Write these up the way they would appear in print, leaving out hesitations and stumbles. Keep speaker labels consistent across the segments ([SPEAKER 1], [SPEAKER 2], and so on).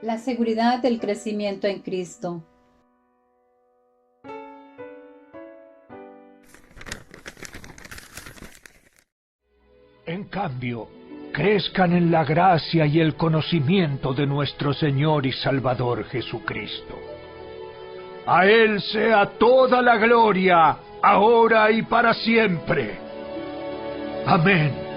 [SPEAKER 1] La seguridad del crecimiento en Cristo.
[SPEAKER 2] En cambio, crezcan en la gracia y el conocimiento de nuestro Señor y Salvador Jesucristo. A Él sea toda la gloria, ahora y para siempre. Amén.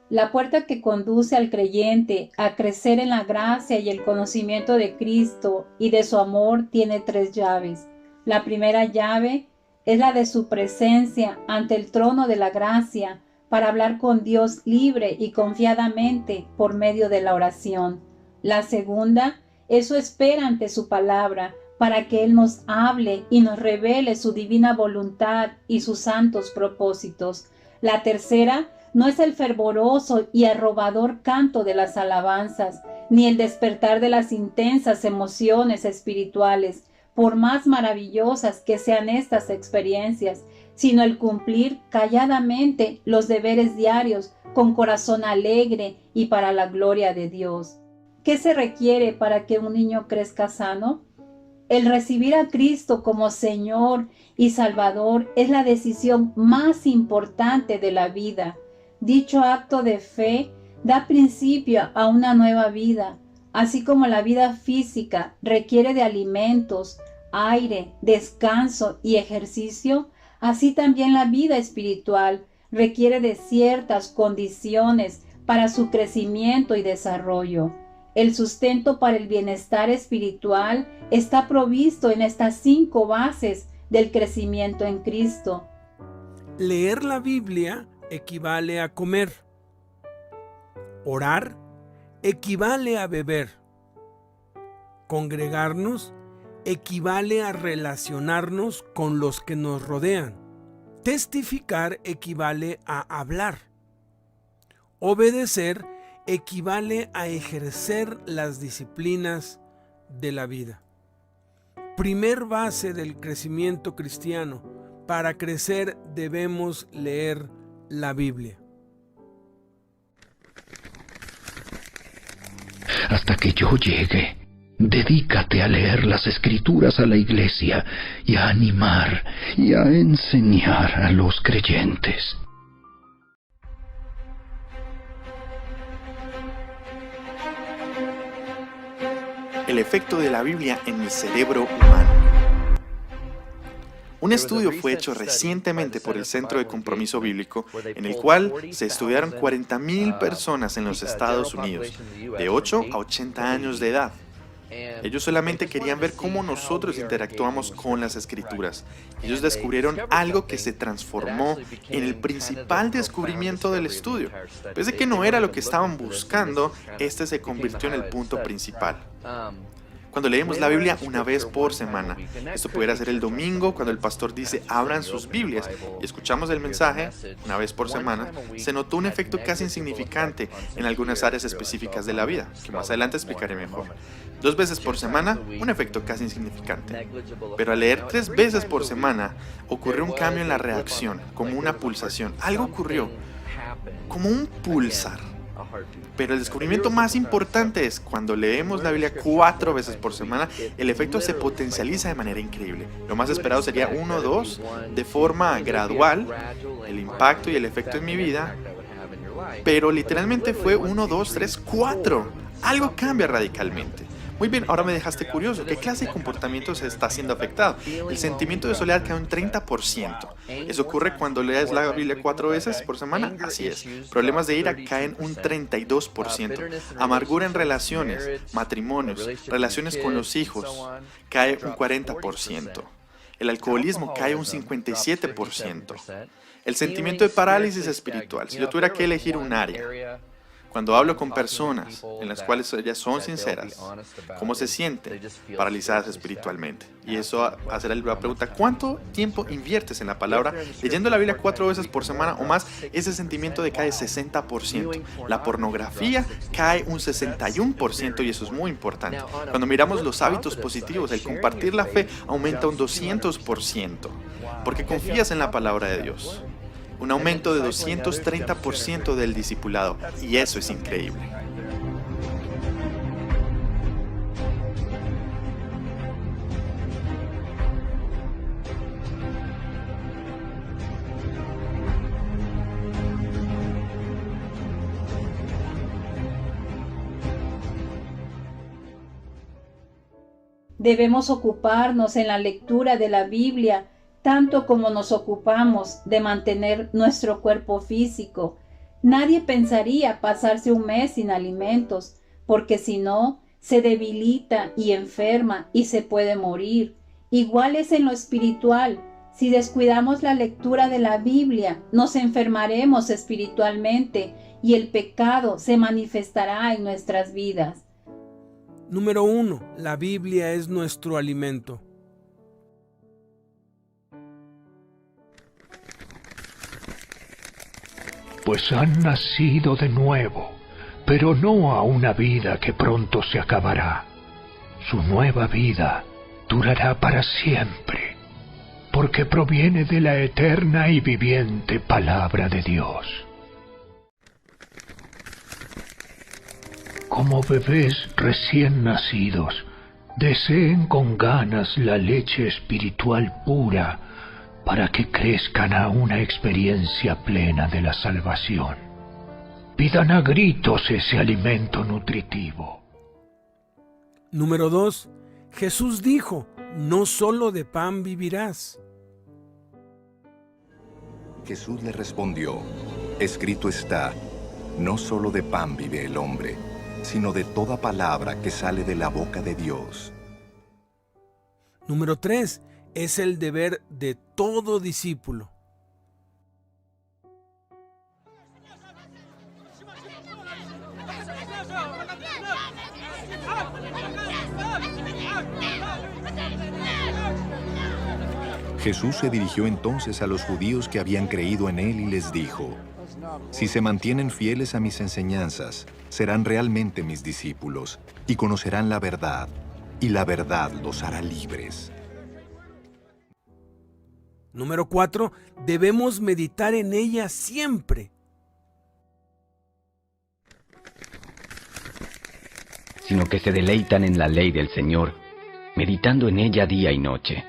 [SPEAKER 1] La puerta que conduce al creyente a crecer en la gracia y el conocimiento de Cristo y de su amor tiene 3 llaves. La primera llave es la de su presencia ante el trono de la gracia para hablar con Dios libre y confiadamente por medio de la oración. La segunda es su espera ante su palabra para que Él nos hable y nos revele su divina voluntad y sus santos propósitos. La tercera no es el fervoroso y arrobador canto de las alabanzas, ni el despertar de las intensas emociones espirituales, por más maravillosas que sean estas experiencias, sino el cumplir calladamente los deberes diarios con corazón alegre y para la gloria de Dios. ¿Qué se requiere para que un niño crezca sano? El recibir a Cristo como Señor y Salvador es la decisión más importante de la vida. Dicho acto de fe da principio a una nueva vida, así como la vida física requiere de alimentos, aire, descanso y ejercicio, así también la vida espiritual requiere de ciertas condiciones para su crecimiento y desarrollo. El sustento para el bienestar espiritual está provisto en estas 5 bases del crecimiento en Cristo.
[SPEAKER 3] Leer la Biblia equivale a comer. Orar equivale a beber. Congregarnos equivale a relacionarnos con los que nos rodean. Testificar equivale a hablar. Obedecer equivale a ejercer las disciplinas de la vida. Primer base del crecimiento cristiano. Para crecer debemos leer la Biblia.
[SPEAKER 4] Hasta que yo llegue, dedícate a leer las Escrituras a la iglesia y a animar y a enseñar a los creyentes.
[SPEAKER 5] El efecto de la Biblia en el cerebro humano. Un estudio fue hecho recientemente por el Centro de Compromiso Bíblico, en el cual se estudiaron 40,000 personas en los Estados Unidos, de 8 a 80 años de edad. Ellos solamente querían ver cómo nosotros interactuamos con las Escrituras. Ellos descubrieron algo que se transformó en el principal descubrimiento del estudio. Pese a que no era lo que estaban buscando, este se convirtió en el punto principal. Cuando leemos la Biblia una vez por semana, esto pudiera ser el domingo cuando el pastor dice abran sus Biblias y escuchamos el mensaje una vez por semana, se notó un efecto casi insignificante en algunas áreas específicas de la vida, que más adelante explicaré mejor. 2 veces por semana, un efecto casi insignificante. Pero al leer 3 veces por semana, ocurrió un cambio en la reacción, como una pulsación. Algo ocurrió, como un pulsar. Pero el descubrimiento más importante es cuando leemos la Biblia 4 veces por semana, el efecto se potencializa de manera increíble. Lo más esperado sería 1 o 2, de forma gradual, el impacto y el efecto en mi vida, pero literalmente fue 1, 2, 3, 4. Algo cambia radicalmente. Muy bien, ahora me dejaste curioso. ¿Qué clase de comportamiento se está siendo afectado? El sentimiento de soledad cae un 30%. ¿Eso ocurre cuando lees la Biblia 4 veces por semana? Así es. Problemas de ira caen un 32%. Amargura en relaciones, matrimonios, relaciones con los hijos, cae un 40%. El alcoholismo cae un 57%. El sentimiento de parálisis espiritual. Si yo tuviera que elegir un área, cuando hablo con personas en las cuales ellas son sinceras, ¿cómo se sienten paralizadas espiritualmente? Y eso hace la pregunta, ¿cuánto tiempo inviertes en la palabra? Leyendo la Biblia 4 veces por semana o más, ese sentimiento decae 60%. La pornografía cae un 61% y eso es muy importante. Cuando miramos los hábitos positivos, el compartir la fe aumenta un 200%. porque confías en la palabra de Dios. Un aumento de 230% del discipulado, y eso es increíble.
[SPEAKER 1] Debemos ocuparnos en la lectura de la Biblia tanto como nos ocupamos de mantener nuestro cuerpo físico. Nadie pensaría pasarse un mes sin alimentos, porque si no, se debilita y enferma y se puede morir. Igual es en lo espiritual. Si descuidamos la lectura de la Biblia, nos enfermaremos espiritualmente y el pecado se manifestará en nuestras vidas.
[SPEAKER 3] Número 1. La Biblia es nuestro alimento.
[SPEAKER 2] Pues han nacido de nuevo, pero no a una vida que pronto se acabará. Su nueva vida durará para siempre, porque proviene de la eterna y viviente palabra de Dios. Como bebés recién nacidos, deseen con ganas la leche espiritual pura para que crezcan a una experiencia plena de la salvación. Pidan a gritos ese alimento nutritivo.
[SPEAKER 3] Número 2. Jesús dijo, no solo de pan vivirás.
[SPEAKER 6] Jesús le respondió, escrito está, no solo de pan vive el hombre, sino de toda palabra que sale de la boca de Dios.
[SPEAKER 3] Número 3. Es el deber de todo discípulo.
[SPEAKER 6] Jesús se dirigió entonces a los judíos que habían creído en él y les dijo, si se mantienen fieles a mis enseñanzas, serán realmente mis discípulos y conocerán la verdad, y la verdad los hará libres.
[SPEAKER 3] Número 4. Debemos meditar en ella siempre.
[SPEAKER 7] Sino que se deleitan en la ley del Señor, meditando en ella día y noche.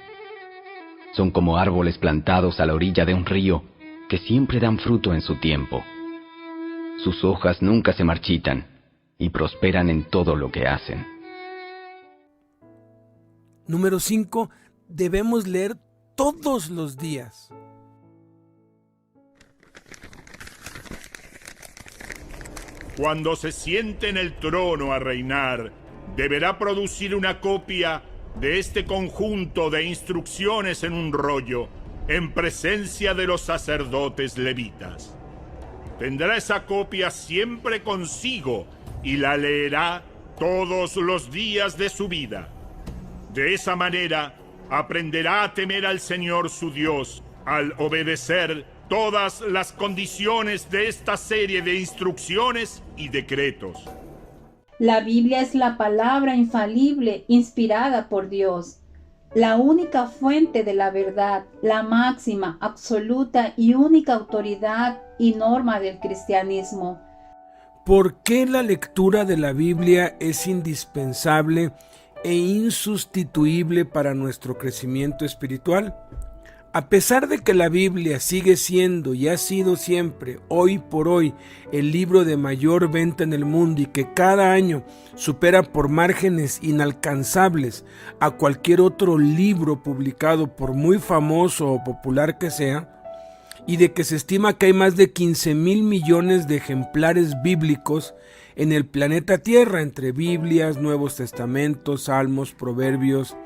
[SPEAKER 7] Son como árboles plantados a la orilla de un río, que siempre dan fruto en su tiempo. Sus hojas nunca se marchitan, y prosperan en todo lo que hacen.
[SPEAKER 3] Número 5. Debemos leer todos los días.
[SPEAKER 8] Cuando se siente en el trono a reinar, deberá producir una copia de este conjunto de instrucciones en un rollo, en presencia de los sacerdotes levitas. Tendrá esa copia siempre consigo y la leerá todos los días de su vida. De esa manera, aprenderá a temer al Señor su Dios al obedecer todas las condiciones de esta serie de instrucciones y decretos.
[SPEAKER 1] La Biblia es la palabra infalible inspirada por Dios, la única fuente de la verdad, la máxima, absoluta y única autoridad y norma del cristianismo.
[SPEAKER 3] ¿Por qué la lectura de la Biblia es indispensable e insustituible para nuestro crecimiento espiritual? A pesar de que la Biblia sigue siendo y ha sido siempre, hoy por hoy, el libro de mayor venta en el mundo y que cada año supera por márgenes inalcanzables a cualquier otro libro publicado por muy famoso o popular que sea, y de que se estima que hay más de 15,000 millones de ejemplares bíblicos en el planeta Tierra, entre Biblias, Nuevos Testamentos, Salmos, Proverbios,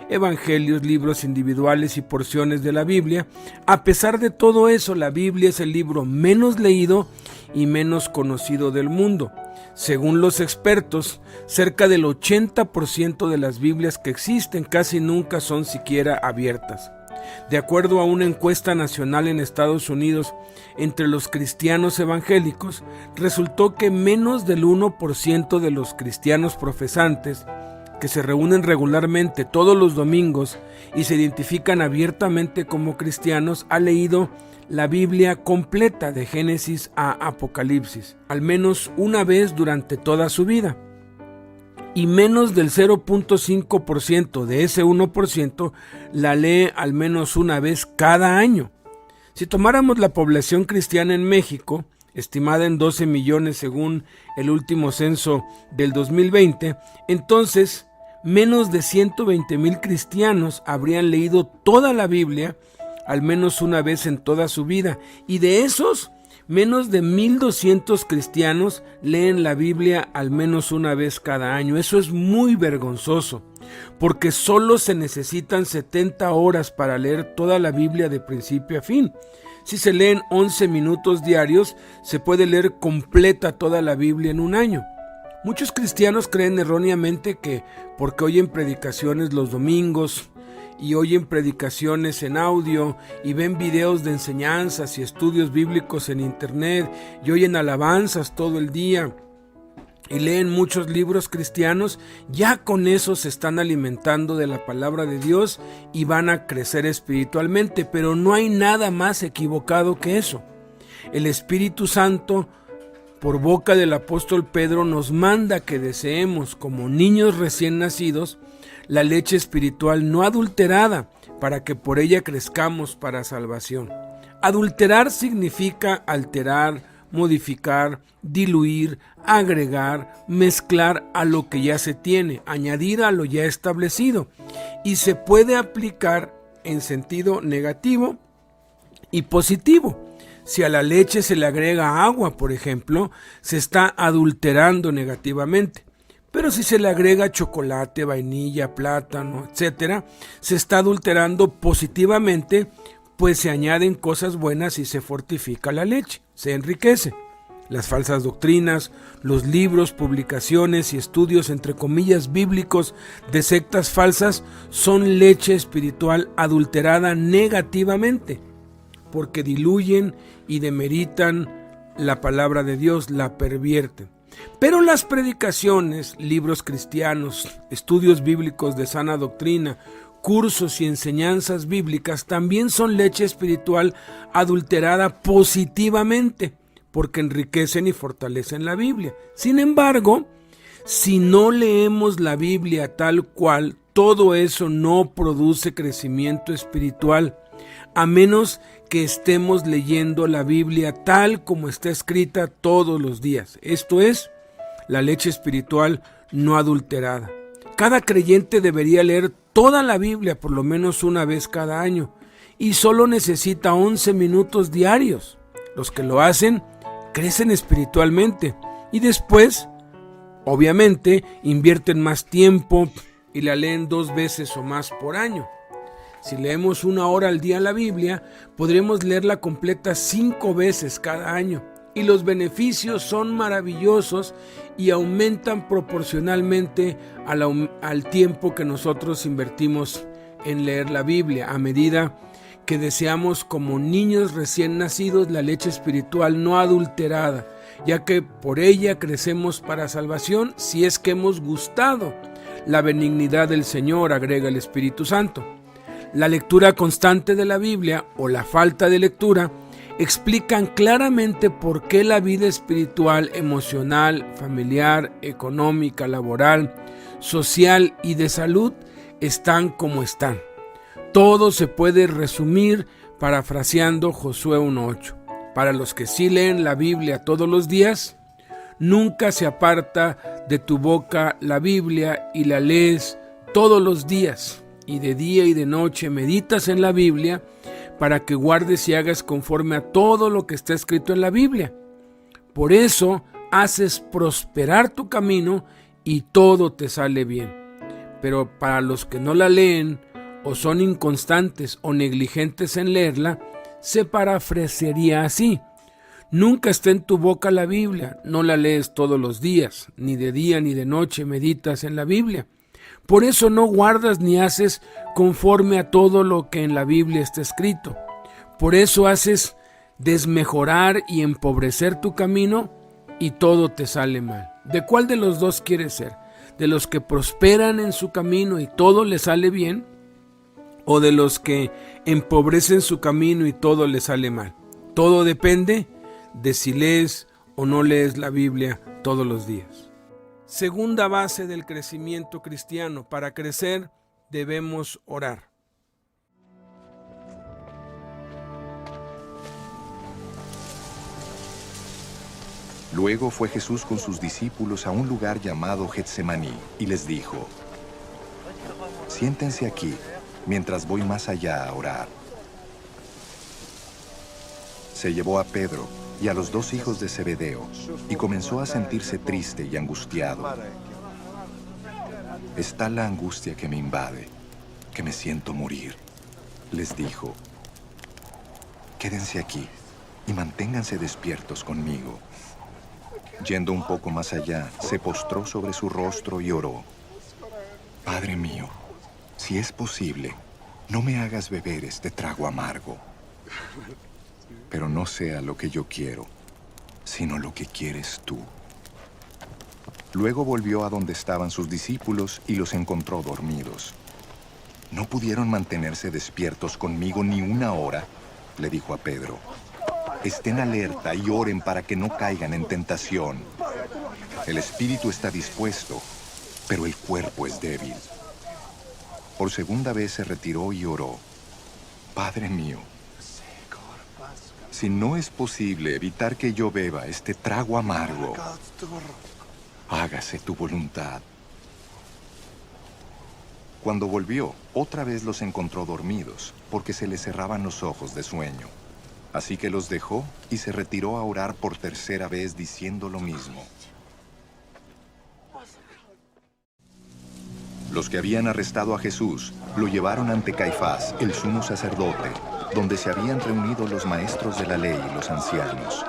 [SPEAKER 3] Evangelios, libros individuales y porciones de la Biblia. A pesar de todo eso, la Biblia es el libro menos leído y menos conocido del mundo. Según los expertos, cerca del 80% de las Biblias que existen casi nunca son siquiera abiertas. De acuerdo a una encuesta nacional en Estados Unidos entre los cristianos evangélicos, resultó que menos del 1% de los cristianos profesantes que se reúnen regularmente todos los domingos y se identifican abiertamente como cristianos, ha leído la Biblia completa de Génesis a Apocalipsis, al menos una vez durante toda su vida. Y menos del 0.5% de ese 1% la lee al menos una vez cada año. Si tomáramos la población cristiana en México, estimada en 12 millones según el último censo del 2020, entonces menos de 120,000 cristianos habrían leído toda la Biblia al menos una vez en toda su vida, y de esos, menos de 1,200 cristianos leen la Biblia al menos una vez cada año. Eso es muy vergonzoso, porque solo se necesitan 70 horas para leer toda la Biblia de principio a fin. Si se leen 11 minutos diarios, se puede leer completa toda la Biblia en un año. Muchos cristianos creen erróneamente que porque oyen predicaciones los domingos y oyen predicaciones en audio y ven videos de enseñanzas y estudios bíblicos en internet y oyen alabanzas todo el día y leen muchos libros cristianos, ya con eso se están alimentando de la palabra de Dios y van a crecer espiritualmente. Pero no hay nada más equivocado que eso. El Espíritu Santo, por boca del apóstol Pedro, nos manda que deseemos, como niños recién nacidos, la leche espiritual no adulterada, para que por ella crezcamos para salvación. Adulterar significa alterar, modificar, diluir, agregar, mezclar a lo que ya se tiene, añadir a lo ya establecido, y se puede aplicar en sentido negativo y positivo. Si a la leche se le agrega agua, por ejemplo, se está adulterando negativamente. Pero si se le agrega chocolate, vainilla, plátano, etc., se está adulterando positivamente, pues se añaden cosas buenas y se fortifica la leche, se enriquece. Las falsas doctrinas, los libros, publicaciones y estudios entre comillas bíblicos de sectas falsas son leche espiritual adulterada negativamente, porque diluyen y demeritan la palabra de Dios, la pervierten. Pero las predicaciones, libros cristianos, estudios bíblicos de sana doctrina, cursos y enseñanzas bíblicas también son leche espiritual adulterada positivamente, porque enriquecen y fortalecen la Biblia. Sin embargo, si no leemos la Biblia tal cual, todo eso no produce crecimiento espiritual, a menos que estemos leyendo la Biblia tal como está escrita todos los días. Esto es, la leche espiritual no adulterada. Cada creyente debería leer toda la Biblia por lo menos una vez cada año y solo necesita 11 minutos diarios. Los que lo hacen crecen espiritualmente y después, obviamente, invierten más tiempo y la leen 2 veces o más por año. Si leemos 1 hora al día la Biblia, podremos leerla completa 5 veces cada año. Y los beneficios son maravillosos y aumentan proporcionalmente al tiempo que nosotros invertimos en leer la Biblia. A medida que deseamos como niños recién nacidos la leche espiritual no adulterada, ya que por ella crecemos para salvación si es que hemos gustado la benignidad del Señor, agrega el Espíritu Santo. La lectura constante de la Biblia o la falta de lectura explican claramente por qué la vida espiritual, emocional, familiar, económica, laboral, social y de salud están como están. Todo se puede resumir parafraseando Josué 1:8. Para los que sí leen la Biblia todos los días, nunca se aparta de tu boca la Biblia y la lees todos los días. Y de día y de noche meditas en la Biblia para que guardes y hagas conforme a todo lo que está escrito en la Biblia. Por eso haces prosperar tu camino y todo te sale bien. Pero para los que no la leen o son inconstantes o negligentes en leerla, se parafrasearía así: nunca está en tu boca la Biblia, no la lees todos los días, ni de día ni de noche meditas en la Biblia. Por eso no guardas ni haces conforme a todo lo que en la Biblia está escrito. Por eso haces desmejorar y empobrecer tu camino y todo te sale mal. ¿De cuál de los dos quieres ser? ¿De los que prosperan en su camino y todo les sale bien? ¿O de los que empobrecen su camino y todo les sale mal? Todo depende de si lees o no lees la Biblia todos los días. Segunda base del crecimiento cristiano. Para crecer debemos orar.
[SPEAKER 6] Luego fue Jesús con sus discípulos a un lugar llamado Getsemaní y les dijo: siéntense aquí mientras voy más allá a orar. Se llevó a Pedro y a los 2 hijos de Zebedeo y comenzó a sentirse triste y angustiado. Es tal la angustia que me invade, que me siento morir, les dijo. Quédense aquí y manténganse despiertos conmigo. Yendo un poco más allá, se postró sobre su rostro y oró: Padre mío, si es posible, no me hagas beber este trago amargo. Pero no sea lo que yo quiero, sino lo que quieres tú. Luego volvió a donde estaban sus discípulos y los encontró dormidos. ¿No pudieron mantenerse despiertos conmigo ni una hora?, le dijo a Pedro. Estén alerta y oren para que no caigan en tentación. El espíritu está dispuesto, pero el cuerpo es débil. Por segunda vez se retiró y oró: Padre mío, si no es posible evitar que yo beba este trago amargo, hágase tu voluntad. Cuando volvió, otra vez los encontró dormidos, porque se les cerraban los ojos de sueño. Así que los dejó y se retiró a orar por tercera vez diciendo lo mismo. Los que habían arrestado a Jesús lo llevaron ante Caifás, el sumo sacerdote, donde se habían reunido los maestros de la ley y los ancianos.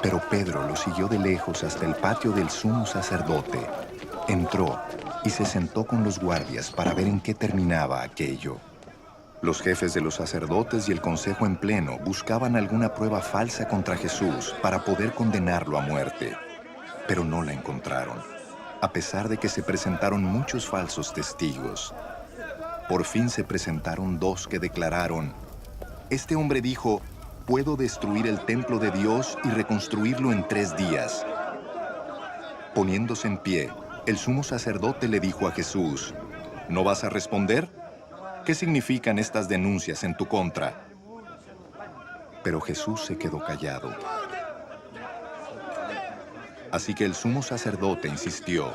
[SPEAKER 6] Pero Pedro lo siguió de lejos hasta el patio del sumo sacerdote. Entró y se sentó con los guardias para ver en qué terminaba aquello. Los jefes de los sacerdotes y el consejo en pleno buscaban alguna prueba falsa contra Jesús para poder condenarlo a muerte, pero no la encontraron, a pesar de que se presentaron muchos falsos testigos. Por fin se presentaron 2 que declararon: este hombre dijo: puedo destruir el templo de Dios y reconstruirlo en 3 días. Poniéndose en pie, el sumo sacerdote le dijo a Jesús: ¿no vas a responder? ¿Qué significan estas denuncias en tu contra? Pero Jesús se quedó callado. Así que el sumo sacerdote insistió: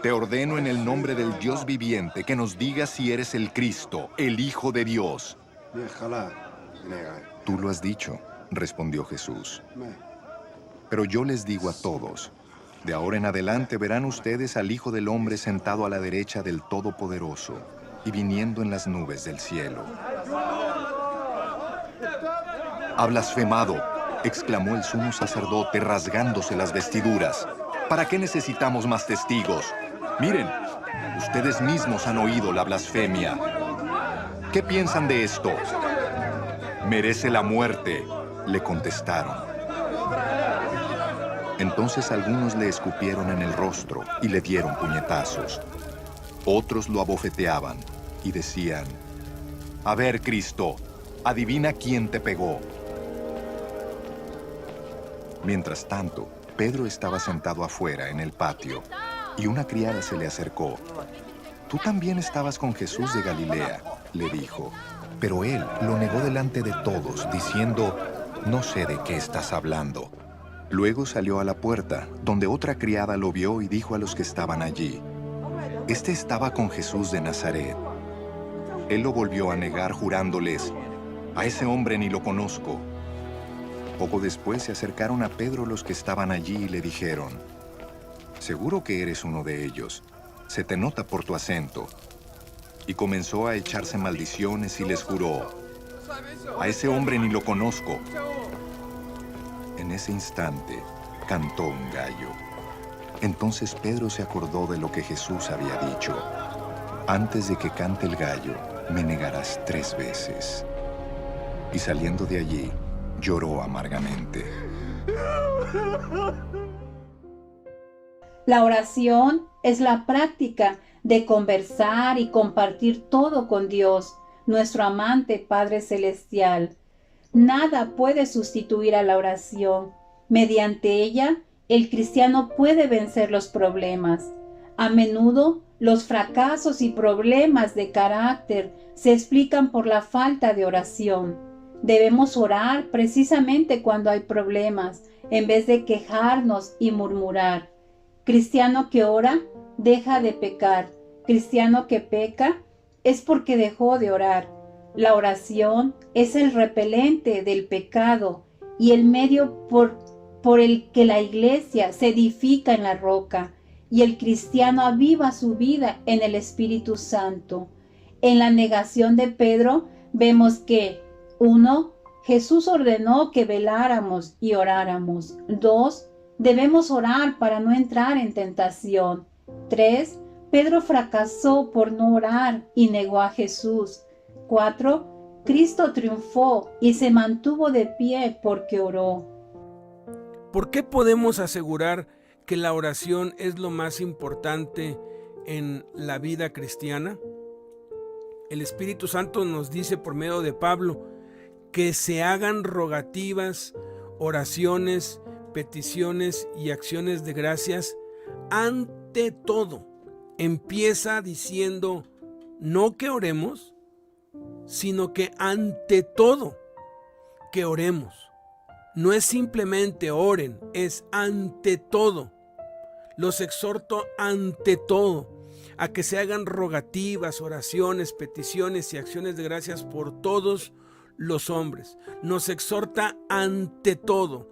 [SPEAKER 6] te ordeno en el nombre del Dios viviente que nos digas si eres el Cristo, el Hijo de Dios. Tú lo has dicho, respondió Jesús. Pero yo les digo a todos: de ahora en adelante verán ustedes al Hijo del Hombre sentado a la derecha del Todopoderoso y viniendo en las nubes del cielo. ¡Ha blasfemado!, exclamó el sumo sacerdote rasgándose las vestiduras. ¿Para qué necesitamos más testigos? Miren, ustedes mismos han oído la blasfemia. ¿Qué piensan de esto? Merece la muerte, le contestaron. Entonces algunos le escupieron en el rostro y le dieron puñetazos. Otros lo abofeteaban y decían: a ver, Cristo, adivina quién te pegó. Mientras tanto, Pedro estaba sentado afuera en el patio y una criada se le acercó. Tú también estabas con Jesús de Galilea, le dijo. Pero él lo negó delante de todos, diciendo: no sé de qué estás hablando. Luego salió a la puerta, donde otra criada lo vio y dijo a los que estaban allí: este estaba con Jesús de Nazaret. Él lo volvió a negar, jurándoles: a ese hombre ni lo conozco. Poco después se acercaron a Pedro los que estaban allí y le dijeron: seguro que eres uno de ellos, se te nota por tu acento. Y comenzó a echarse maldiciones y les juró: a ese hombre ni lo conozco. En ese instante cantó un gallo. Entonces Pedro se acordó de lo que Jesús había dicho: antes de que cante el gallo, me negarás 3 veces. Y saliendo de allí, lloró amargamente.
[SPEAKER 1] La oración es la práctica de conversar y compartir todo con Dios, nuestro amante Padre Celestial. Nada puede sustituir a la oración. Mediante ella, el cristiano puede vencer los problemas. A menudo, los fracasos y problemas de carácter se explican por la falta de oración. Debemos orar precisamente cuando hay problemas, en vez de quejarnos y murmurar. Cristiano que ora, deja de pecar. Cristiano que peca, es porque dejó de orar. La oración es el repelente del pecado y el medio por el que la iglesia se edifica en la roca y el cristiano aviva su vida en el Espíritu Santo. En la negación de Pedro vemos que 1. Jesús ordenó que veláramos y oráramos. 2. Debemos orar para no entrar en tentación. 3. Pedro fracasó por no orar y negó a Jesús. 4. Cristo triunfó y se mantuvo de pie porque oró.
[SPEAKER 3] ¿Por qué podemos asegurar que la oración es lo más importante en la vida cristiana? El Espíritu Santo nos dice por medio de Pablo que se hagan rogativas, oraciones, peticiones y acciones de gracias ante todo. Empieza diciendo no que oremos, sino que ante todo que oremos. No es simplemente oren, es ante todo. Los exhorto ante todo a que se hagan rogativas, oraciones, peticiones y acciones de gracias por todos los hombres. Nos exhorta ante todo,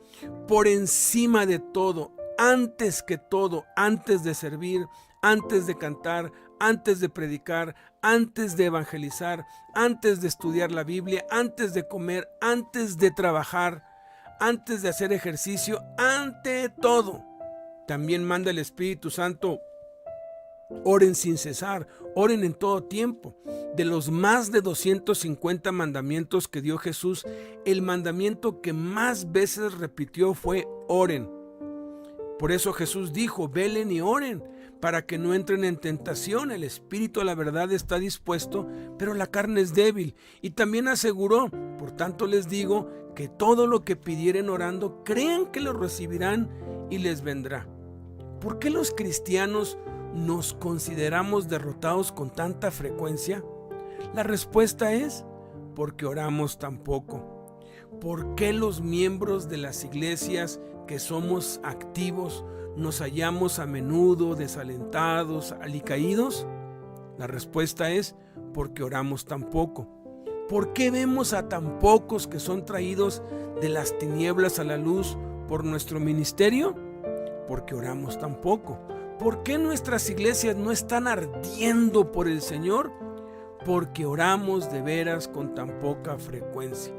[SPEAKER 3] por encima de todo, antes que todo, antes de servir, antes de cantar, antes de predicar, antes de evangelizar, antes de estudiar la Biblia, antes de comer, antes de trabajar, antes de hacer ejercicio, ante todo. También manda el Espíritu Santo, oren sin cesar, oren en todo tiempo. De los más de 250 mandamientos que dio Jesús, el mandamiento que más veces repitió fue oren. Por eso Jesús dijo, velen y oren, para que no entren en tentación. El espíritu a la verdad está dispuesto, pero la carne es débil. Y también aseguró, por tanto les digo, que todo lo que pidieren orando, crean que lo recibirán y les vendrá. ¿Por qué los cristianos nos consideramos derrotados con tanta frecuencia? La respuesta es, porque oramos tan poco. ¿Por qué los miembros de las iglesias que somos activos nos hallamos a menudo desalentados, alicaídos? La respuesta es porque oramos tan poco. ¿Por qué vemos a tan pocos que son traídos de las tinieblas a la luz por nuestro ministerio? Porque oramos tan poco. ¿Por qué nuestras iglesias no están ardiendo por el Señor? Porque oramos de veras con tan poca frecuencia.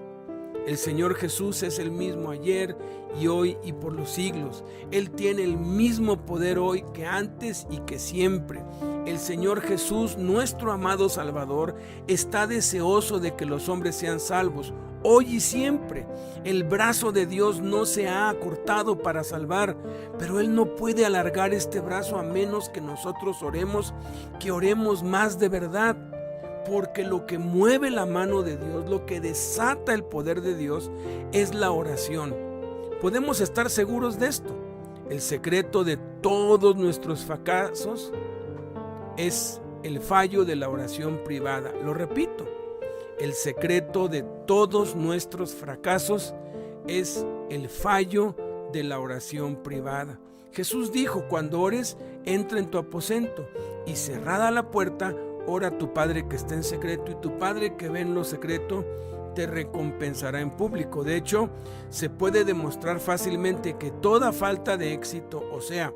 [SPEAKER 3] El Señor Jesús es el mismo ayer y hoy y por los siglos. Él tiene el mismo poder hoy que antes y que siempre. El Señor Jesús, nuestro amado Salvador, está deseoso de que los hombres sean salvos, hoy y siempre. El brazo de Dios no se ha acortado para salvar, pero Él no puede alargar este brazo a menos que nosotros oremos, que oremos más de verdad. Porque lo que mueve la mano de Dios, lo que desata el poder de Dios, es la oración. Podemos estar seguros de esto. El secreto de todos nuestros fracasos es el fallo de la oración privada. Lo repito, el secreto de todos nuestros fracasos es el fallo de la oración privada. Jesús dijo, cuando ores, entra en tu aposento y cerrada la puerta, ora a tu Padre que está en secreto, y tu Padre que ve en lo secreto te recompensará en público. De hecho, se puede demostrar fácilmente que toda falta de éxito, o sea,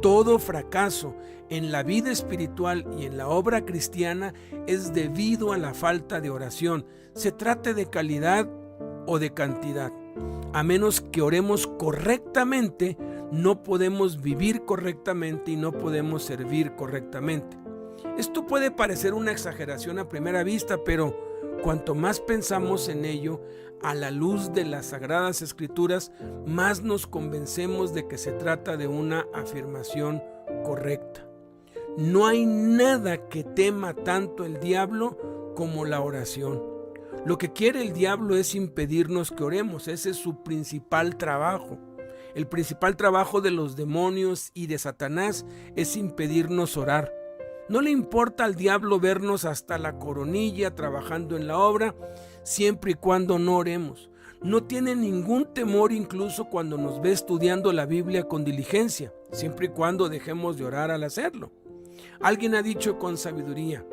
[SPEAKER 3] todo fracaso en la vida espiritual y en la obra cristiana, es debido a la falta de oración. Se trate de calidad o de cantidad. A menos que oremos correctamente, no podemos vivir correctamente y no podemos servir correctamente. Esto puede parecer una exageración a primera vista, pero cuanto más pensamos en ello, a la luz de las Sagradas Escrituras, más nos convencemos de que se trata de una afirmación correcta. No hay nada que tema tanto el diablo como la oración. Lo que quiere el diablo es impedirnos que oremos. Ese es su principal trabajo. El principal trabajo de los demonios y de Satanás es impedirnos orar. No le importa al diablo vernos hasta la coronilla trabajando en la obra, siempre y cuando no oremos. No tiene ningún temor incluso cuando nos ve estudiando la Biblia con diligencia, siempre y cuando dejemos de orar al hacerlo. Alguien ha dicho con sabiduría: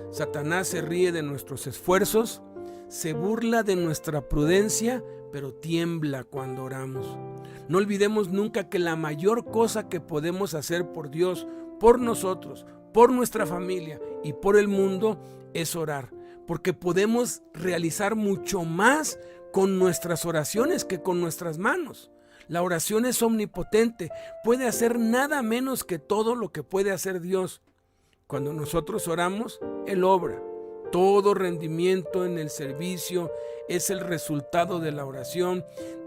[SPEAKER 3] Satanás se ríe de nuestros esfuerzos, se burla de nuestra prudencia, pero tiembla cuando oramos. No olvidemos nunca que la mayor cosa que podemos hacer por Dios, por nosotros, por nuestra familia y por el mundo es orar, porque podemos realizar mucho más con nuestras oraciones que con nuestras manos. La oración es omnipotente, puede hacer nada menos que todo lo que puede hacer Dios. Cuando nosotros oramos, Él obra. Todo rendimiento en el servicio es el resultado de la oración,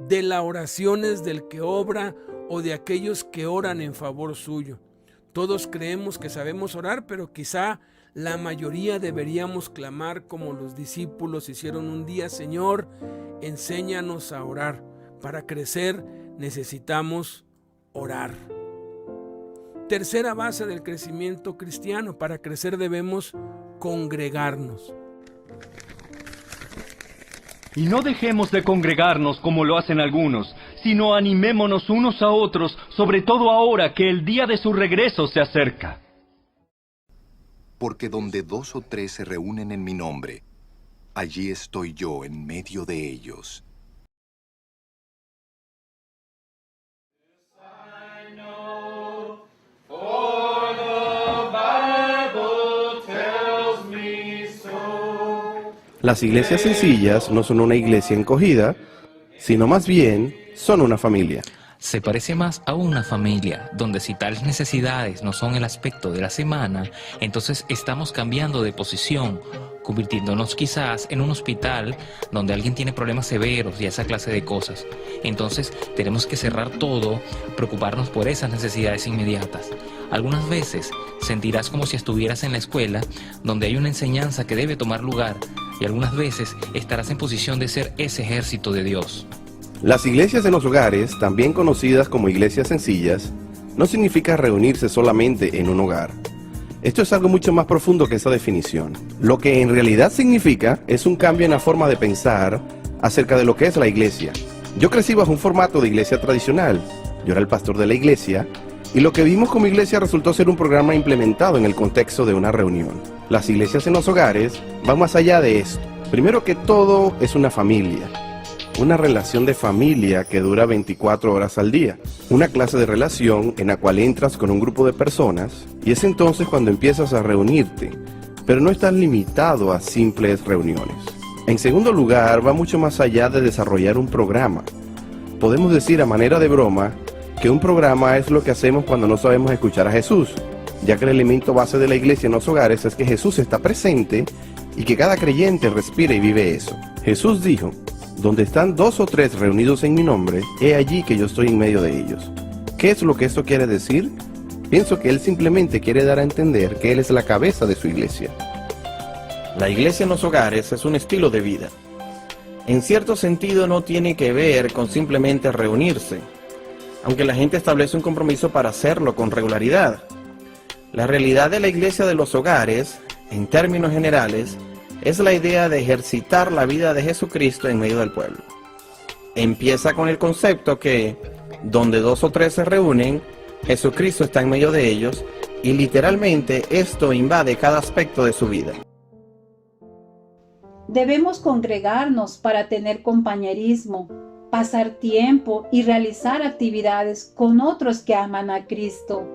[SPEAKER 3] de las oraciones del que obra o de aquellos que oran en favor suyo. Todos creemos que sabemos orar, pero quizá la mayoría deberíamos clamar como los discípulos hicieron un día: Señor, enséñanos a orar. Para crecer necesitamos orar. Tercera base del crecimiento cristiano: para crecer debemos congregarnos.
[SPEAKER 9] Y no dejemos de congregarnos como lo hacen algunos, sino animémonos unos a otros, sobre todo ahora que el día de su regreso se acerca.
[SPEAKER 6] Porque donde 2 o 3 se reúnen en mi nombre, allí estoy yo en medio de ellos.
[SPEAKER 10] Las iglesias sencillas no son una iglesia encogida, sino más bien son una familia.
[SPEAKER 11] Se parece más a una familia, donde si tales necesidades no son el aspecto de la semana, entonces estamos cambiando de posición, convirtiéndonos quizás en un hospital donde alguien tiene problemas severos y esa clase de cosas. Entonces tenemos que cerrar todo, preocuparnos por esas necesidades inmediatas. Algunas veces sentirás como si estuvieras en la escuela, donde hay una enseñanza que debe tomar lugar, y algunas veces estarás en posición de ser ese ejército de Dios.
[SPEAKER 10] Las iglesias en los hogares, también conocidas como iglesias sencillas, no significa reunirse solamente en un hogar. Esto es algo mucho más profundo que esa definición. Lo que en realidad significa es un cambio en la forma de pensar acerca de lo que es la iglesia. Yo crecí bajo un formato de iglesia tradicional. Yo era el pastor de la iglesia, y lo que vimos como iglesia resultó ser un programa implementado en el contexto de una reunión. Las iglesias en los hogares van más allá de esto. Primero que todo, es una familia. Una relación de familia que dura 24 horas al día. Una clase de relación en la cual entras con un grupo de personas y es entonces cuando empiezas a reunirte, pero no estás limitado a simples reuniones. En segundo lugar, va mucho más allá de desarrollar un programa. Podemos decir a manera de broma que un programa es lo que hacemos cuando no sabemos escuchar a Jesús, ya que el elemento base de la iglesia en los hogares es que Jesús está presente y que cada creyente respira y vive eso. Jesús dijo: donde están 2 o 3 reunidos en mi nombre, he allí que yo estoy en medio de ellos. ¿Qué es lo que esto quiere decir? Pienso que Él simplemente quiere dar a entender que Él es la cabeza de su iglesia. La iglesia en los hogares es un estilo de vida. En cierto sentido no tiene que ver con simplemente reunirse, aunque la gente establece un compromiso para hacerlo con regularidad. La realidad de la iglesia de los hogares, en términos generales, es la idea de ejercitar la vida de Jesucristo en medio del pueblo. Empieza con el concepto que, donde 2 o 3 se reúnen, Jesucristo está en medio de ellos, y literalmente esto invade cada aspecto de su vida.
[SPEAKER 1] Debemos congregarnos para tener compañerismo, pasar tiempo y realizar actividades con otros que aman a Cristo.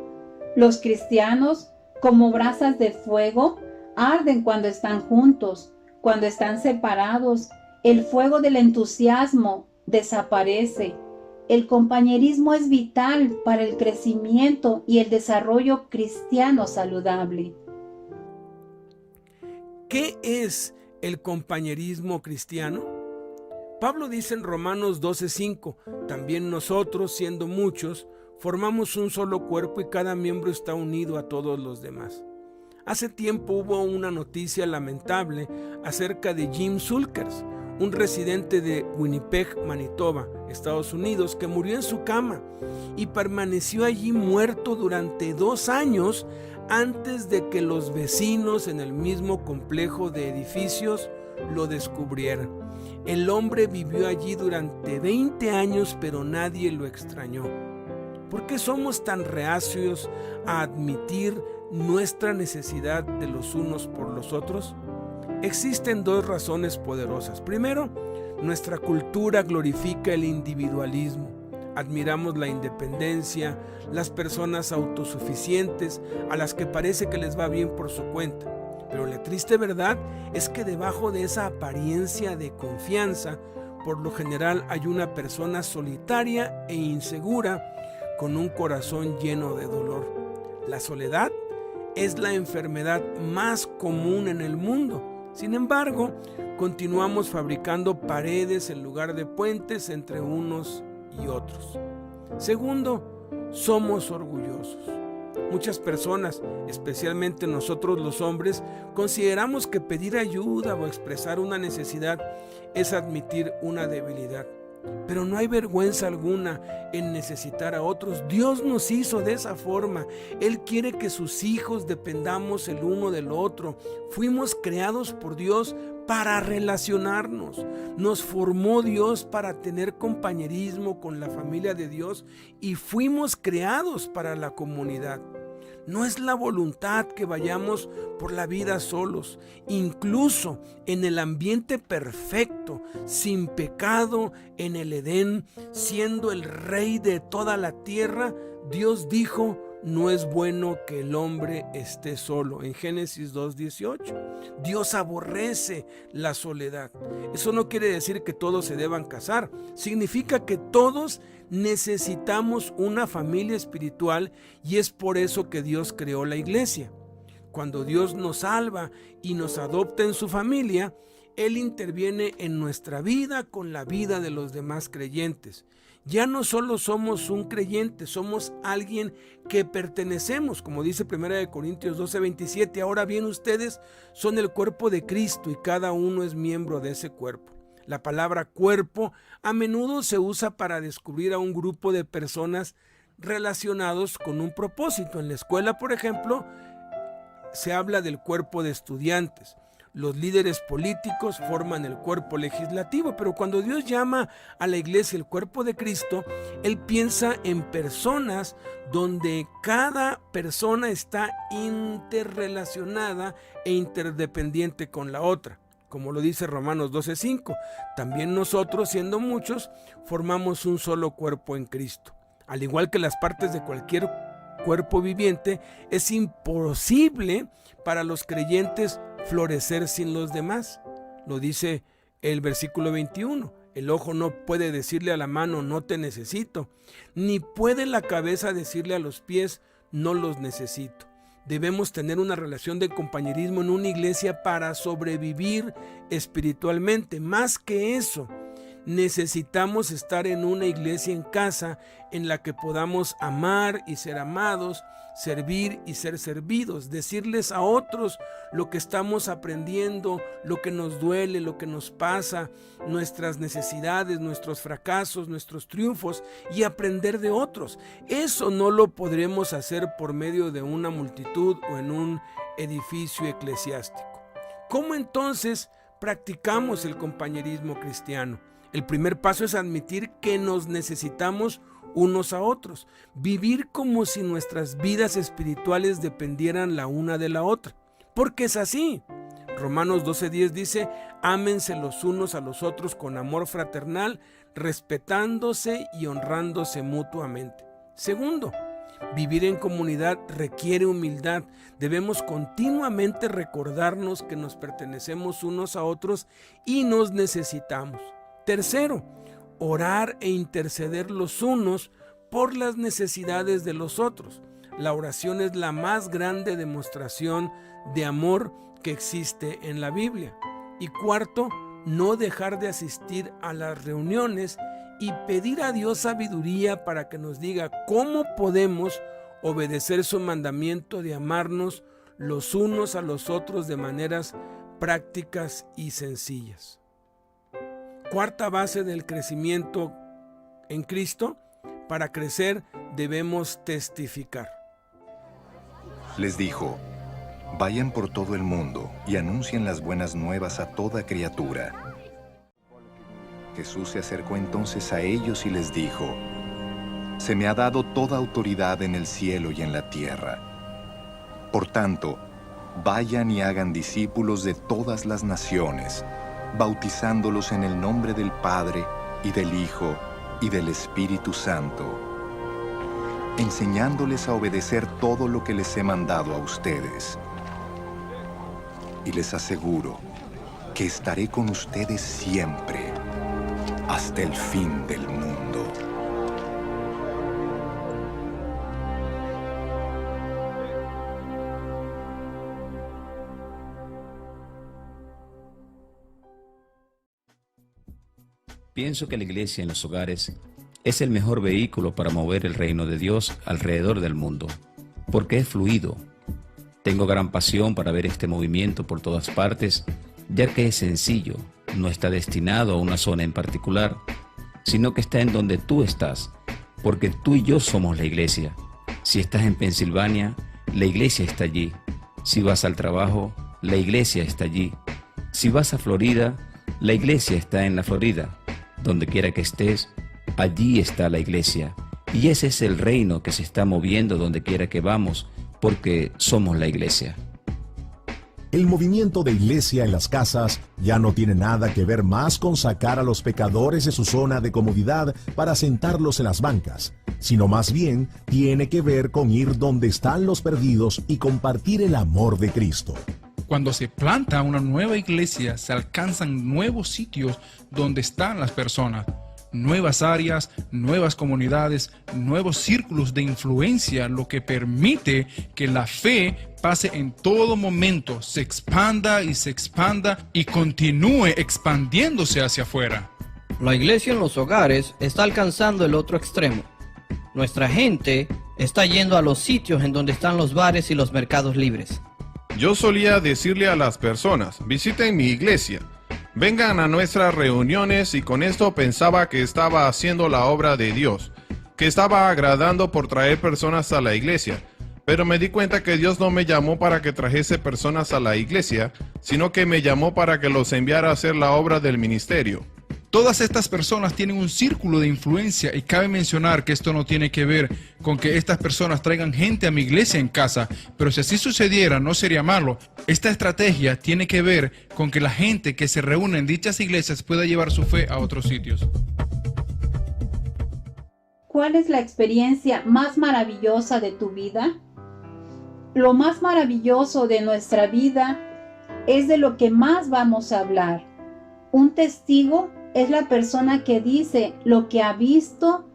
[SPEAKER 1] Los cristianos, como brasas de fuego, arden cuando están juntos. Cuando están separados, el fuego del entusiasmo desaparece. El compañerismo es vital para el crecimiento y el desarrollo cristiano saludable.
[SPEAKER 3] ¿Qué es el compañerismo cristiano? Pablo dice en Romanos 12:5: también nosotros, siendo muchos, Formamos un solo cuerpo y cada miembro está unido a todos los demás. Hace tiempo hubo una noticia lamentable acerca de Jim Shulkers, un residente de Winnipeg, Manitoba, Estados Unidos, que murió en su cama y permaneció allí muerto durante 2 años antes de que los vecinos en el mismo complejo de edificios lo descubrieran. El hombre vivió allí durante 20 años, pero nadie lo extrañó. ¿Por qué somos tan reacios a admitir nuestra necesidad de los unos por los otros? Existen 2 razones poderosas. Primero, nuestra cultura glorifica el individualismo. Admiramos la independencia, las personas autosuficientes, a las que parece que les va bien por su cuenta. Pero la triste verdad es que debajo de esa apariencia de confianza, por lo general hay una persona solitaria e insegura con un corazón lleno de dolor. La soledad es la enfermedad más común en el mundo. Sin embargo, continuamos fabricando paredes en lugar de puentes entre unos y otros. Segundo, somos orgullosos. Muchas personas, especialmente nosotros los hombres, consideramos que pedir ayuda o expresar una necesidad es admitir una debilidad. Pero no hay vergüenza alguna en necesitar a otros. Dios nos hizo de esa forma. Él quiere que sus hijos dependamos el uno del otro. Fuimos creados por Dios para relacionarnos. Nos formó Dios para tener compañerismo con la familia de Dios y fuimos creados para la comunidad. No es la voluntad que vayamos por la vida solos, incluso en el ambiente perfecto, sin pecado, en el Edén, siendo el rey de toda la tierra. Dios dijo: no es bueno que el hombre esté solo, en Génesis 2:18. Dios aborrece la soledad. Eso no quiere decir que todos se deban casar. Significa que todos necesitamos una familia espiritual, y es por eso que Dios creó la iglesia. Cuando Dios nos salva y nos adopta en su familia, Él interviene en nuestra vida con la vida de los demás creyentes. Ya no solo somos un creyente, somos alguien que pertenecemos, como dice 1 Corintios 12:27. Ahora bien, ustedes son el cuerpo de Cristo y cada uno es miembro de ese cuerpo. La palabra cuerpo a menudo se usa para describir a un grupo de personas relacionados con un propósito. En la escuela, por ejemplo, se habla del cuerpo de estudiantes. Los líderes políticos forman el cuerpo legislativo, pero cuando Dios llama a la iglesia el cuerpo de Cristo, Él piensa en personas donde cada persona está interrelacionada e interdependiente con la otra. Como lo dice Romanos 12:5, también nosotros, siendo muchos, formamos un solo cuerpo en Cristo. Al igual que las partes de cualquier cuerpo viviente, es imposible para los creyentes florecer sin los demás. Lo dice el versículo 21. El ojo no puede decirle a la mano: no te necesito, ni puede la cabeza decirle a los pies: no los necesito. Debemos tener una relación de compañerismo en una iglesia para sobrevivir espiritualmente. Más que eso, necesitamos estar en una iglesia en casa en la que podamos amar y ser amados, servir y ser servidos, decirles a otros lo que estamos aprendiendo, lo que nos duele, lo que nos pasa, nuestras necesidades, nuestros fracasos, nuestros triunfos, y aprender de otros. Eso no lo podremos hacer por medio de una multitud o en un edificio eclesiástico. ¿Cómo entonces practicamos el compañerismo cristiano? El primer paso es admitir que nos necesitamos unos a otros, vivir como si nuestras vidas espirituales dependieran la una de la otra, porque es así. Romanos 12:10 dice: ámense los unos a los otros con amor fraternal, respetándose y honrándose mutuamente. Segundo, vivir en comunidad requiere humildad. Debemos continuamente recordarnos que nos pertenecemos unos a otros y nos necesitamos. Tercero, orar e interceder los unos por las necesidades de los otros. La oración es la más grande demostración de amor que existe en la Biblia. Y cuarto, no dejar de asistir a las reuniones y pedir a Dios sabiduría para que nos diga cómo podemos obedecer su mandamiento de amarnos los unos a los otros de maneras prácticas y sencillas. Cuarta base del crecimiento en Cristo: para crecer debemos testificar.
[SPEAKER 6] Les dijo: vayan por todo el mundo y anuncien las buenas nuevas a toda criatura. Jesús se acercó entonces a ellos y les dijo: se me ha dado toda autoridad en el cielo y en la tierra. Por tanto, vayan y hagan discípulos de todas las naciones, bautizándolos en el nombre del Padre, y del Hijo, y del Espíritu Santo, enseñándoles a obedecer todo lo que les he mandado a ustedes. Y les aseguro que estaré con ustedes siempre, hasta el fin del mundo.
[SPEAKER 12] Pienso que la iglesia en los hogares es el mejor vehículo para mover el reino de Dios alrededor del mundo, porque es fluido. Tengo gran pasión para ver este movimiento por todas partes, ya que es sencillo, no está destinado a una zona en particular, sino que está en donde tú estás, porque tú y yo somos la iglesia. Si estás en Pensilvania, la iglesia está allí. Si vas al trabajo, la iglesia está allí. Si vas a Florida, la iglesia está en la Florida. Donde quiera que estés, allí está la iglesia. Y ese es el reino que se está moviendo donde quiera que vamos, porque somos la iglesia.
[SPEAKER 13] El movimiento de iglesia en las casas ya no tiene nada que ver más con sacar a los pecadores de su zona de comodidad para sentarlos en las bancas, sino más bien tiene que ver con ir donde están los perdidos y compartir el amor de Cristo.
[SPEAKER 14] Cuando se planta una nueva iglesia, se alcanzan nuevos sitios donde están las personas, nuevas áreas, nuevas comunidades, nuevos círculos de influencia, lo que permite que la fe pase en todo momento, se expanda y continúe expandiéndose hacia afuera.
[SPEAKER 15] La iglesia en los hogares está alcanzando el otro extremo. Nuestra gente está yendo a los sitios en donde están los bares y los mercados libres.
[SPEAKER 16] Yo solía decirle a las personas: visiten mi iglesia, vengan a nuestras reuniones, y con esto pensaba que estaba haciendo la obra de Dios, que estaba agradando por traer personas a la iglesia. Pero me di cuenta que Dios no me llamó para que trajese personas a la iglesia, sino que me llamó para que los enviara a hacer la obra del ministerio.
[SPEAKER 14] Todas estas personas tienen un círculo de influencia, y cabe mencionar que esto no tiene que ver con que estas personas traigan gente a mi iglesia en casa, pero si así sucediera no sería malo. Esta estrategia tiene que ver con que la gente que se reúne en dichas iglesias pueda llevar su fe a otros sitios.
[SPEAKER 1] ¿Cuál es la experiencia más maravillosa de tu vida? Lo más maravilloso de nuestra vida es de lo que más vamos a hablar. Un testigo es la persona que dice lo que ha visto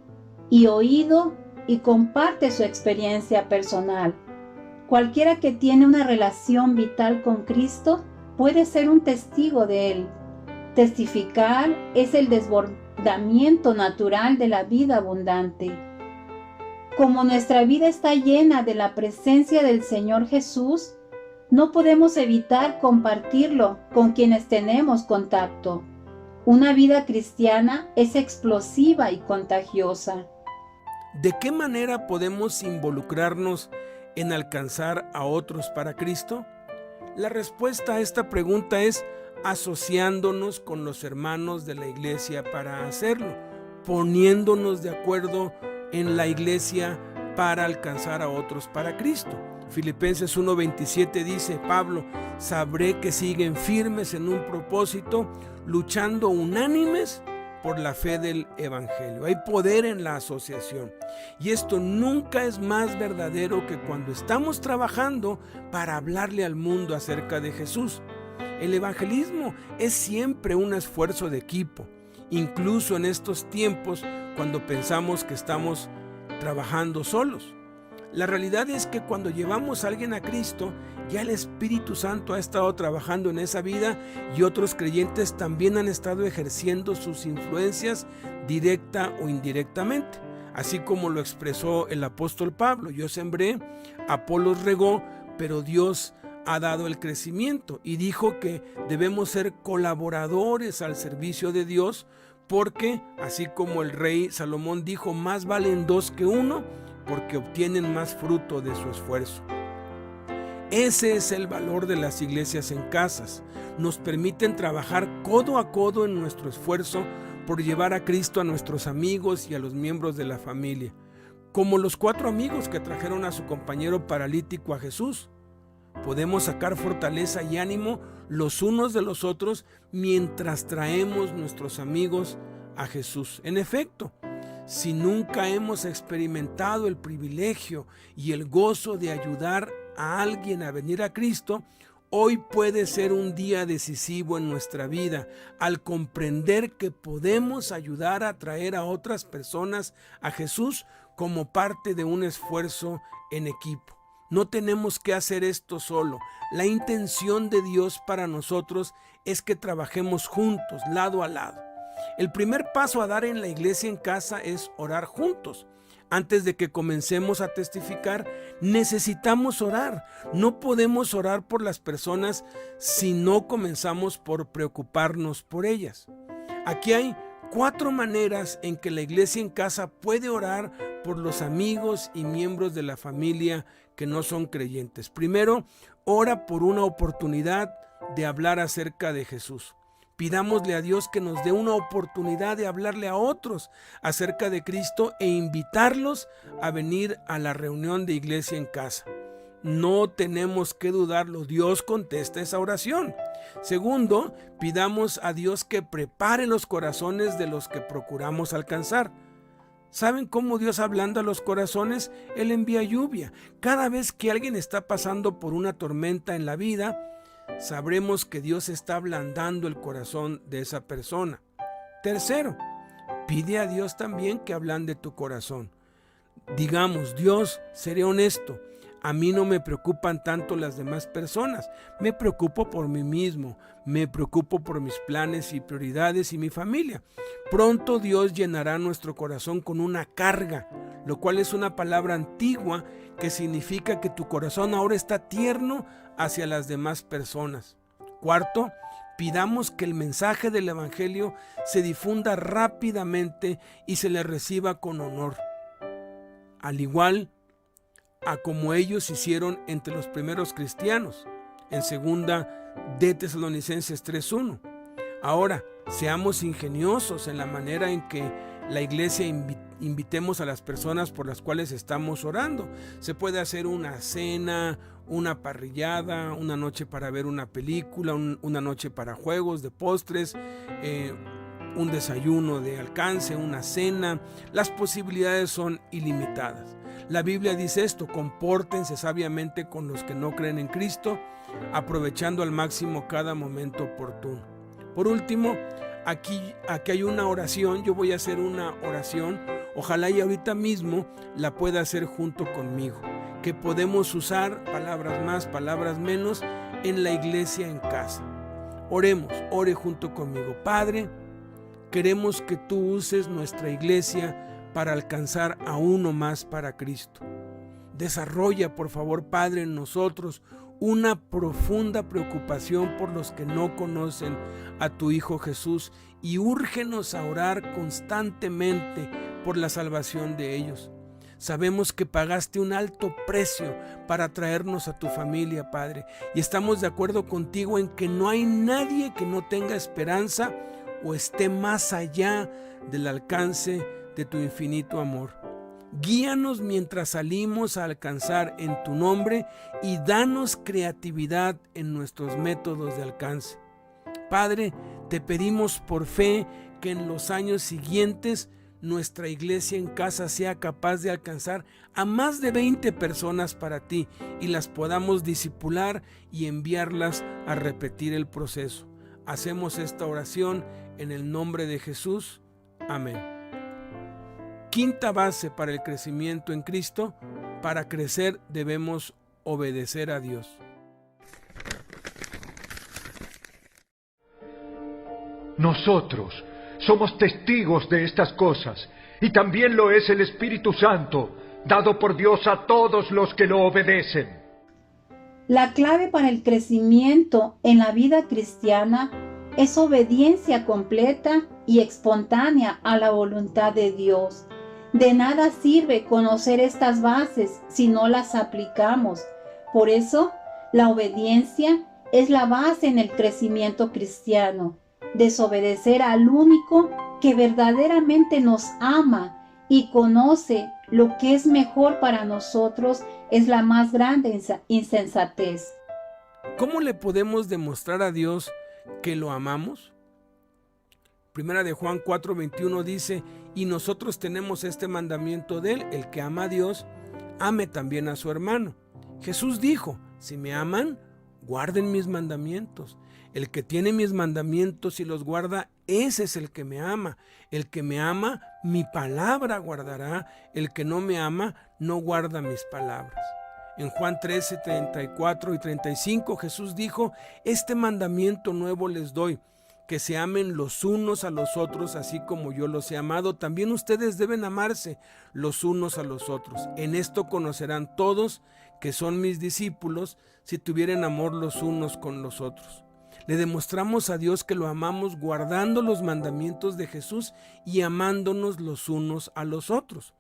[SPEAKER 1] y oído y comparte su experiencia personal. Cualquiera que tiene una relación vital con Cristo puede ser un testigo de Él. Testificar es el desbordamiento natural de la vida abundante. Como nuestra vida está llena de la presencia del Señor Jesús, no podemos evitar compartirlo con quienes tenemos contacto. Una vida cristiana es explosiva y contagiosa.
[SPEAKER 3] ¿De qué manera podemos involucrarnos en alcanzar a otros para Cristo? La respuesta a esta pregunta es asociándonos con los hermanos de la iglesia para hacerlo, poniéndonos de acuerdo en la iglesia para alcanzar a otros para Cristo. Filipenses 1:27 dice Pablo: sabré que siguen firmes en un propósito, luchando unánimes por la fe del Evangelio. Hay poder en la asociación, y esto nunca es más verdadero que cuando estamos trabajando para hablarle al mundo acerca de Jesús. El evangelismo es siempre un esfuerzo de equipo, incluso en estos tiempos cuando pensamos que estamos trabajando solos. La realidad es que cuando llevamos a alguien a Cristo, ya el Espíritu Santo ha estado trabajando en esa vida y otros creyentes también han estado ejerciendo sus influencias directa o indirectamente. Así como lo expresó el apóstol Pablo: yo sembré, Apolos regó, pero Dios ha dado el crecimiento. Y dijo que debemos ser colaboradores al servicio de Dios, porque así como el rey Salomón dijo: más valen dos que uno, porque obtienen más fruto de su esfuerzo. Ese es el valor de las iglesias en casas. Nos permiten trabajar codo a codo en nuestro esfuerzo por llevar a Cristo a nuestros amigos y a los miembros de la familia, como los 4 amigos que trajeron a su compañero paralítico a Jesús. Podemos sacar fortaleza y ánimo los unos de los otros mientras traemos nuestros amigos a Jesús. En efecto, si nunca hemos experimentado el privilegio y el gozo de ayudar a alguien a venir a Cristo, hoy puede ser un día decisivo en nuestra vida al comprender que podemos ayudar a traer a otras personas a Jesús como parte de un esfuerzo en equipo. No tenemos que hacer esto solo. La intención de Dios para nosotros es que trabajemos juntos, lado a lado. El primer paso a dar en la iglesia en casa es orar juntos. Antes de que comencemos a testificar, necesitamos orar. No podemos orar por las personas si no comenzamos por preocuparnos por ellas. Aquí hay 4 maneras en que la iglesia en casa puede orar por los amigos y miembros de la familia que no son creyentes. Primero, ora por una oportunidad de hablar acerca de Jesús. Pidámosle a Dios que nos dé una oportunidad de hablarle a otros acerca de Cristo e invitarlos a venir a la reunión de iglesia en casa. No tenemos que dudarlo, Dios contesta esa oración. Segundo, pidamos a Dios que prepare los corazones de los que procuramos alcanzar. ¿Saben cómo Dios ablanda los corazones? Él envía lluvia. Cada vez que alguien está pasando por una tormenta en la vida, sabremos que Dios está ablandando el corazón de esa persona. Tercero, pide a Dios también que ablande tu corazón. Digamos: Dios, seré honesto, a mí no me preocupan tanto las demás personas, me preocupo por mí mismo, me preocupo por mis planes y prioridades y mi familia. Pronto Dios llenará nuestro corazón con una carga, lo cual es una palabra antigua que significa que tu corazón ahora está tierno hacia las demás personas. Cuarto, pidamos que el mensaje del Evangelio se difunda rápidamente y se le reciba con honor, al igual a como ellos hicieron entre los primeros cristianos, en 2 de Tesalonicenses 3:1. Ahora, seamos ingeniosos en la manera en que la iglesia invitemos a las personas por las cuales estamos orando. Se puede hacer una cena, una parrillada, una noche para ver una película, una noche para juegos de postres, un desayuno de alcance, una cena. Las posibilidades son ilimitadas. La Biblia dice esto: compórtense sabiamente con los que no creen en Cristo, aprovechando al máximo cada momento oportuno. Por último, aquí hay una oración. Yo voy a hacer una oración. Ojalá y ahorita mismo la pueda hacer junto conmigo, que podemos usar palabras más, palabras menos en la iglesia en casa. Oremos, ore junto conmigo. Padre, queremos que tú uses nuestra iglesia para alcanzar a uno más para Cristo. Desarrolla, por favor, Padre, en nosotros una profunda preocupación por los que no conocen a tu Hijo Jesús, y úrgenos a orar constantemente por la salvación de ellos. Sabemos que pagaste un alto precio para traernos a tu familia, Padre, y estamos de acuerdo contigo en que no hay nadie que no tenga esperanza o esté más allá del alcance de tu infinito amor. Guíanos mientras salimos a alcanzar en tu nombre y danos creatividad en nuestros métodos de alcance. Padre, te pedimos por fe que en los años siguientes nuestra iglesia en casa sea capaz de alcanzar a más de 20 personas para ti y las podamos discipular y enviarlas a repetir el proceso. Hacemos esta oración en el nombre de Jesús. Amén. Quinta base para el crecimiento en Cristo: Para crecer debemos obedecer a Dios.
[SPEAKER 2] Nosotros somos testigos de estas cosas, y también lo es el Espíritu Santo, dado por Dios a todos los que lo obedecen.
[SPEAKER 1] La clave para el crecimiento en la vida cristiana es obediencia completa y espontánea a la voluntad de Dios. De nada sirve conocer estas bases si no las aplicamos. Por eso, la obediencia es la base en el crecimiento cristiano. Desobedecer al único que verdaderamente nos ama y conoce lo que es mejor para nosotros es la más grande insensatez.
[SPEAKER 3] ¿Cómo le podemos demostrar a Dios que lo amamos? Primera de Juan 4:21 dice: y nosotros tenemos este mandamiento de él, el que ama a Dios, ame también a su hermano. Jesús dijo: si me aman, guarden mis mandamientos. El que tiene mis mandamientos y los guarda, ese es el que me ama. El que me ama, mi palabra guardará. El que no me ama, no guarda mis palabras. En Juan 13:34 y 35 Jesús dijo: este mandamiento nuevo les doy, que se amen los unos a los otros, así como yo los he amado. También ustedes deben amarse los unos a los otros. En esto conocerán todos que son mis discípulos, si tuvieren amor los unos con los otros. Le demostramos a Dios que lo amamos guardando los mandamientos de Jesús y amándonos los unos a los otros.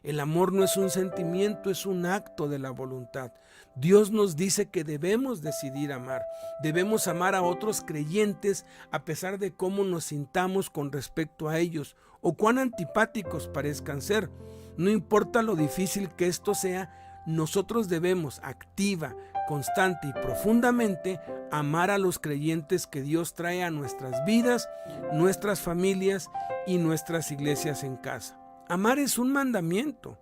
[SPEAKER 3] El amor no es un sentimiento, es un acto de la voluntad. Dios nos dice que debemos decidir amar. Debemos amar a otros creyentes a pesar de cómo nos sintamos con respecto a ellos o cuán antipáticos parezcan ser. No importa lo difícil que esto sea, nosotros debemos activa, constante y profundamente amar a los creyentes que Dios trae a nuestras vidas, nuestras familias y nuestras iglesias en casa. Amar es un mandamiento.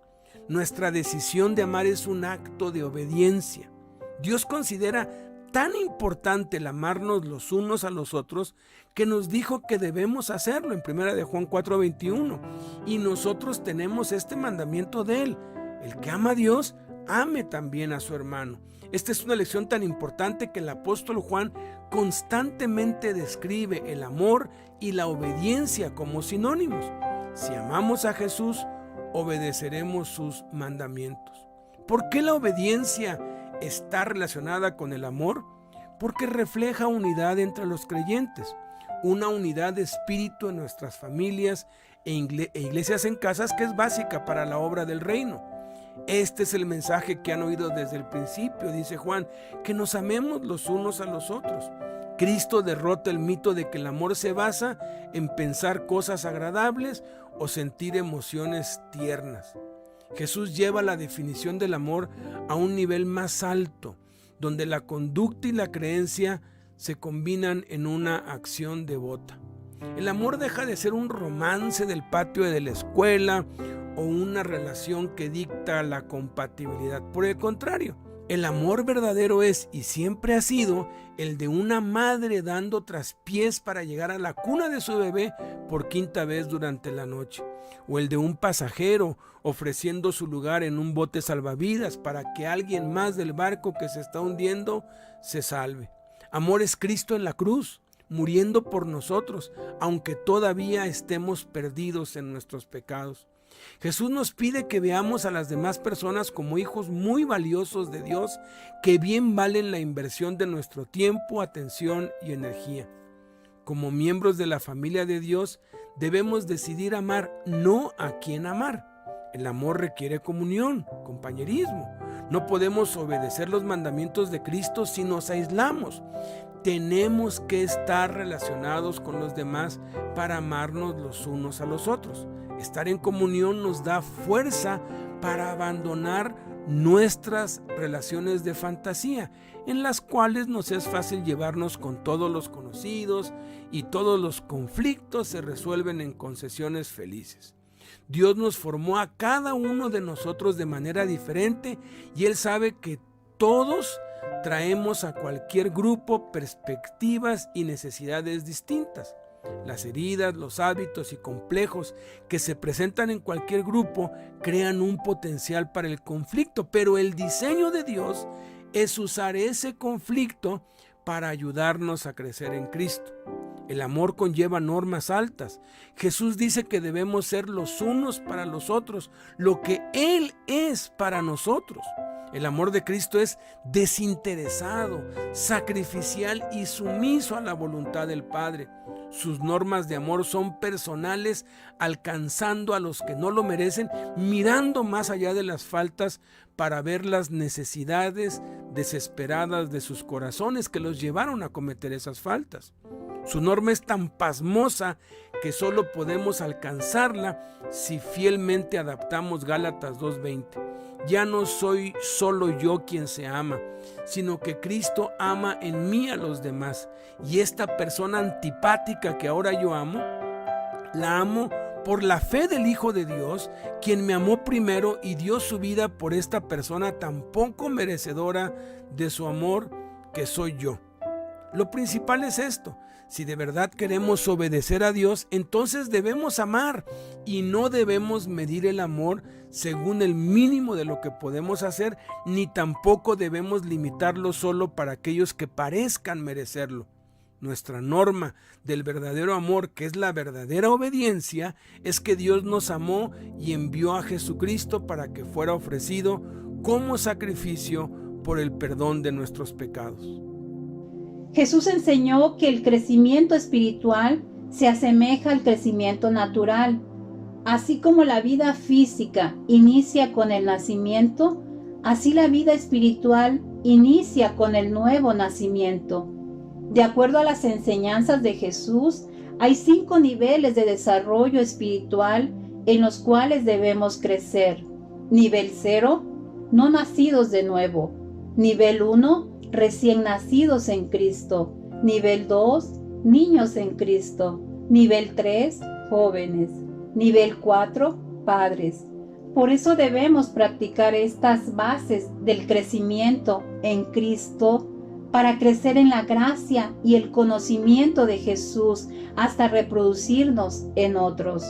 [SPEAKER 3] Nuestra decisión de amar es un acto de obediencia. Dios considera tan importante el amarnos los unos a los otros que nos dijo que debemos hacerlo en 1 de Juan 4:21. Y nosotros tenemos este mandamiento de él: el que ama a Dios, ame también a su hermano. Esta es una lección tan importante que el apóstol Juan constantemente describe el amor y la obediencia como sinónimos. Si amamos a Jesús, obedeceremos sus mandamientos. ¿Por qué la obediencia está relacionada con el amor? Porque refleja unidad entre los creyentes, una unidad de espíritu en nuestras familias e iglesias en casas que es básica para la obra del reino. Este es el mensaje que han oído desde el principio, dice Juan, que nos amemos los unos a los otros. Cristo derrota el mito de que el amor se basa en pensar cosas agradables o sentir emociones tiernas. Jesús lleva la definición del amor a un nivel más alto, donde la conducta y la creencia se combinan en una acción devota. El amor deja de ser un romance del patio de la escuela o una relación que dicta la compatibilidad. Por el contrario, el amor verdadero es y siempre ha sido el de una madre dando traspiés para llegar a la cuna de su bebé por quinta vez durante la noche, o el de un pasajero ofreciendo su lugar en un bote salvavidas para que alguien más del barco que se está hundiendo se salve. Amor es Cristo en la cruz, muriendo por nosotros, aunque todavía estemos perdidos en nuestros pecados. Jesús nos pide que veamos a las demás personas como hijos muy valiosos de Dios, que bien valen la inversión de nuestro tiempo, atención y energía. Como miembros de la familia de Dios, debemos decidir amar, no a quién amar. El amor requiere comunión, compañerismo. No podemos obedecer los mandamientos de Cristo si nos aislamos. Tenemos que estar relacionados con los demás para amarnos los unos a los otros. Estar en comunión nos da fuerza para abandonar nuestras relaciones de fantasía, en las cuales nos es fácil llevarnos con todos los conocidos y todos los conflictos se resuelven en concesiones felices. Dios nos formó a cada uno de nosotros de manera diferente y Él sabe que todos traemos a cualquier grupo perspectivas y necesidades distintas. Las heridas, los hábitos y complejos que se presentan en cualquier grupo crean un potencial para el conflicto, pero el diseño de Dios es usar ese conflicto para ayudarnos a crecer en Cristo. El amor conlleva normas altas. Jesús dice que debemos ser los unos para los otros, lo que Él es para nosotros. El amor de Cristo es desinteresado, sacrificial y sumiso a la voluntad del Padre. Sus normas de amor son personales, alcanzando a los que no lo merecen, mirando más allá de las faltas para ver las necesidades desesperadas de sus corazones que los llevaron a cometer esas faltas. Su norma es tan pasmosa que solo podemos alcanzarla si fielmente adaptamos Gálatas 2:20. Ya no soy solo yo quien se ama, sino que Cristo ama en mí a los demás. Y esta persona antipática que ahora yo amo, la amo por la fe del Hijo de Dios, quien me amó primero y dio su vida por esta persona tan poco merecedora de su amor que soy yo. Lo principal es esto: si de verdad queremos obedecer a Dios, entonces debemos amar y no debemos medir el amor según el mínimo de lo que podemos hacer, ni tampoco debemos limitarlo solo para aquellos que parezcan merecerlo. Nuestra norma del verdadero amor, que es la verdadera obediencia, es que Dios nos amó y envió a Jesucristo para que fuera ofrecido como sacrificio por el perdón de nuestros pecados.
[SPEAKER 1] Jesús enseñó que el crecimiento espiritual se asemeja al crecimiento natural. Así como la vida física inicia con el nacimiento, así la vida espiritual inicia con el nuevo nacimiento. De acuerdo a las enseñanzas de Jesús, hay 5 niveles de desarrollo espiritual en los cuales debemos crecer. Nivel 0, no nacidos de nuevo. Nivel 1, recién nacidos en Cristo. Nivel 2, niños en Cristo. Nivel 3, jóvenes. Nivel 4, padres. Por eso debemos practicar estas bases del crecimiento en Cristo para crecer en la gracia y el conocimiento de Jesús hasta reproducirnos en otros.